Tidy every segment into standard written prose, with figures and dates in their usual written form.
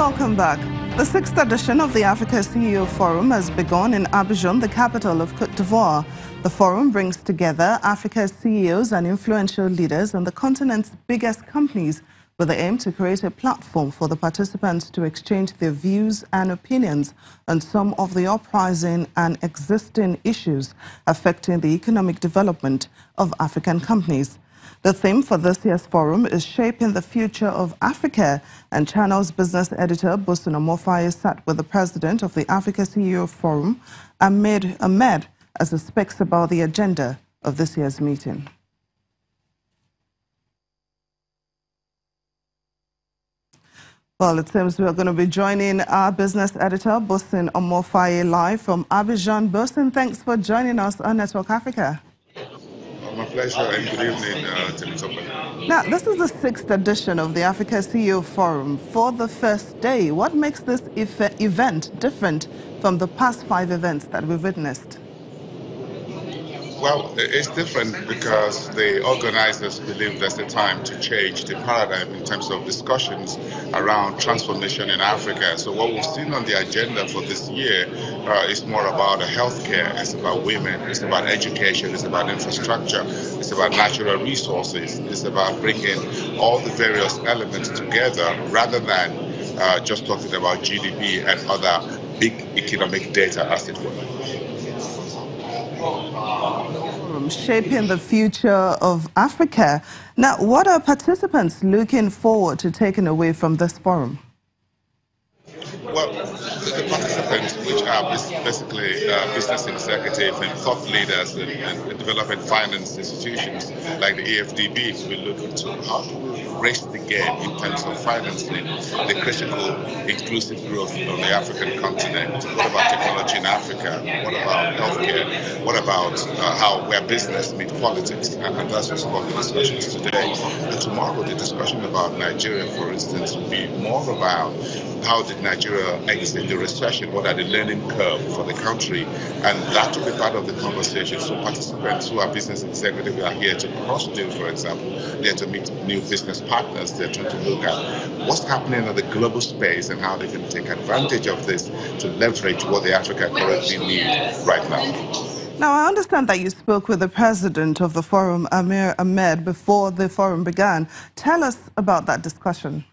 Welcome back. The 6th edition of the Africa CEO Forum has begun in Abidjan, the capital of Côte d'Ivoire. The forum brings together Africa's CEOs and influential leaders and the continent's biggest companies with the aim to create a platform for the participants to exchange their views and opinions on some of the uprising and existing issues affecting the economic development of African companies. The theme for this year's forum is Shaping the Future of Africa, and Channel's business editor, Bosun Omofaye, sat with the president of the Africa CEO Forum, Ahmed Ahmed, as he speaks about the agenda of this year's meeting. Well, it seems we are going to be joining our business editor, Bosun Omofaye, live from Abidjan. Bosun, thanks for joining us on Network Africa. My pleasure, and good evening, Temitope. Now, this is the 6th edition of the Africa CEO Forum. For the first day, what makes this event different from the past 5 events that we've witnessed? Well, it's different because the organizers believe there's a time to change the paradigm in terms of discussions around transformation in Africa. So what we've seen on the agenda for this year is more about healthcare, it's about women, it's about education, it's about infrastructure, it's about natural resources, it's about bringing all the various elements together rather than just talking about GDP and other big economic data, as it were. Shaping the Future of Africa. Now, what are participants looking forward to taking away from this forum? Well, the participants, which are basically business executives and thought leaders and development finance institutions like the AFDB, will look into how to raise the game in terms of financing the critical inclusive growth of the African continent. What about technology in Africa? What about healthcare? What about where business meets politics? And that's what's about the discussions today. And tomorrow, the discussion about Nigeria, for instance, will be more about how did Nigeria exit the recession? What are the learning curve for the country? And that will be part of the conversation. So participants who are business executives are here to cross deals, for example. They're to meet new business partners. They're trying to look at what's happening in the global space and how they can take advantage of this to leverage what the Africa currently needs right now. Now, I understand that you spoke with the president of the forum, Ahmed Ahmed, before the forum began. Tell us about that discussion.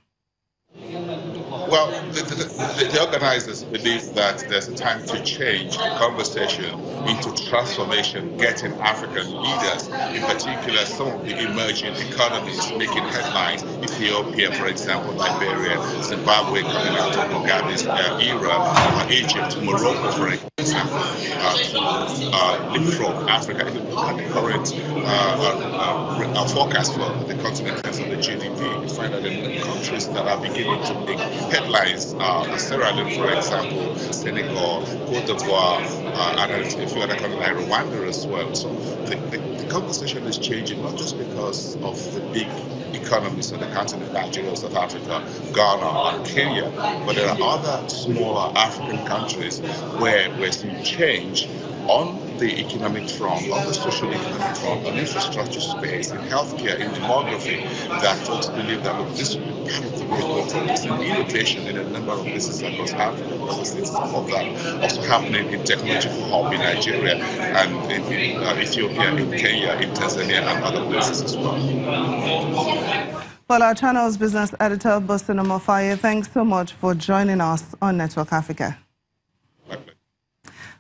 Well, the organizers believe that there's a time to change the conversation into transformation, getting African leaders, in particular some of the emerging economies making headlines, Ethiopia, for example, Liberia, Zimbabwe coming out of Mugabe's era, Egypt, Morocco, for example, to leapfrog Africa. If you look at the current forecast for the continent in terms of the GDP, you find that in countries that are beginning to make headlines, Sierra Leone, for example, Senegal, Côte d'Ivoire, and a few other countries like Rwanda as well. So the conversation is changing, not just because of the big economies on the continent, Nigeria, South Africa, Ghana, and Kenya, but there are other smaller African countries where we're seeing change on the economic front, on the social economic front, on infrastructure space, in healthcare, in demography, that folks believe that look, this will be part of the way to go forward. There's an innovation in a number of places across Africa. We've seen some of that also happening in technological hub in Nigeria and in Ethiopia, in Kenya, in Tanzania, and other places as well. Well, our channel's business editor, Bosun Omofaye, thanks so much for joining us on Network Africa.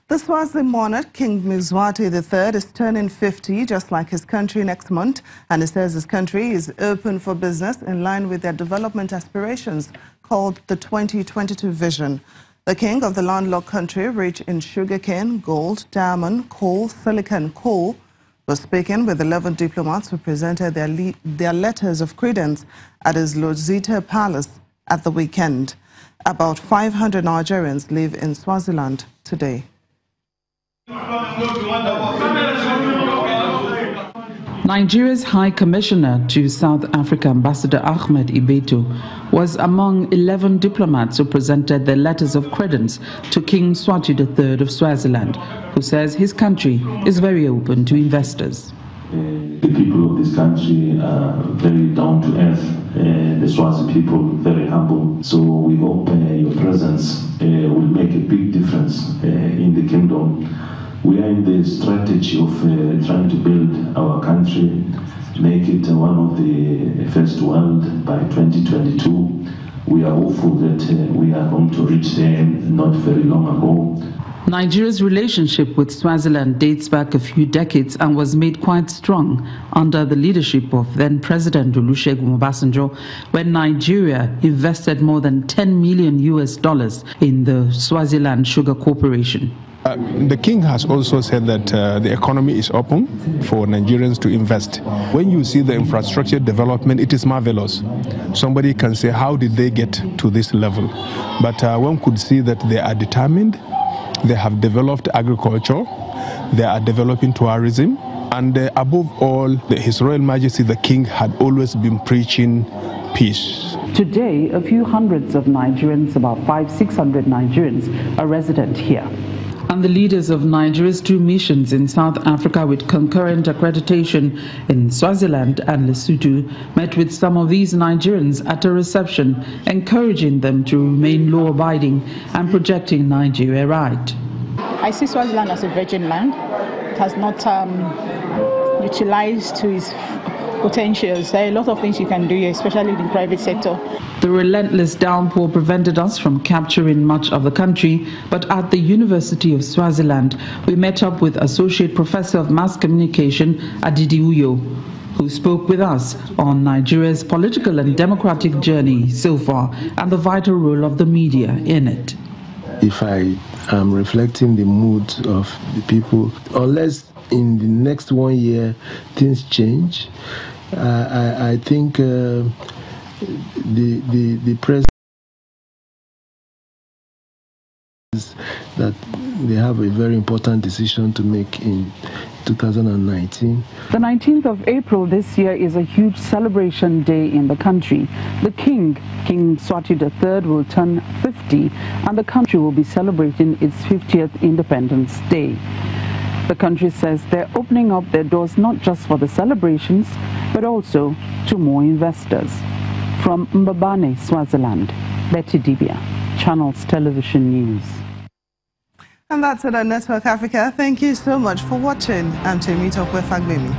The Swazi monarch, King Mzwati III, is turning 50, just like his country, next month, and he says his country is open for business in line with their development aspirations, called the 2022 Vision. The king of the landlocked country, rich in sugarcane, gold, diamond, coal, silicon, coal, was speaking with 11 diplomats who presented their letters of credence at his Lozita Palace at the weekend. About 500 Nigerians live in Swaziland today. Nigeria's High Commissioner to South Africa, Ambassador Ahmed Ibeto, was among 11 diplomats who presented their letters of credence to King Mswati III of Swaziland, who says his country is very open to investors. The people of this country are very down to earth. The Swazi people very humble. So we hope your presence will make a big difference in the kingdom. We are in the strategy of trying to build our country, make it one of the first world by 2022. We are hopeful that we are going to reach there not very long ago. Nigeria's relationship with Swaziland dates back a few decades and was made quite strong under the leadership of then-President Olusegun Obasanjo, when Nigeria invested more than $10 million in the Swaziland Sugar Corporation. The king has also said that the economy is open for Nigerians to invest. When you see the infrastructure development, it is marvelous. Somebody can say, how did they get to this level? But one could see that they are determined. They have developed agriculture, they are developing tourism, and above all, His Royal Majesty the King had always been preaching peace. Today, a few hundreds of Nigerians, about 500-600 Nigerians, are resident here. And the leaders of Nigeria's two missions in South Africa with concurrent accreditation in Swaziland and Lesotho met with some of these Nigerians at a reception, encouraging them to remain law-abiding and projecting Nigeria right. I see Swaziland as a virgin land. It has not utilized to its potentials. There are a lot of things you can do here, especially in the private sector. The relentless downpour prevented us from capturing much of the country, but at the University of Swaziland, we met up with Associate Professor of Mass Communication, Adidi Uyo, who spoke with us on Nigeria's political and democratic journey so far and the vital role of the media in it. If I am reflecting the mood of the people, unless in the next 1 year things change, I think the press that they have a very important decision to make in 2019. The 19th of April this year is a huge celebration day in the country. The King Mswati III, will turn 50 and the country will be celebrating its 50th Independence Day. The country says they're opening up their doors not just for the celebrations, but also to more investors. From Mbabane, Swaziland, Betty Dibia, Channels Television News. And that's it on Network Africa. Thank you so much for watching. I'm Temitope Fagbemi.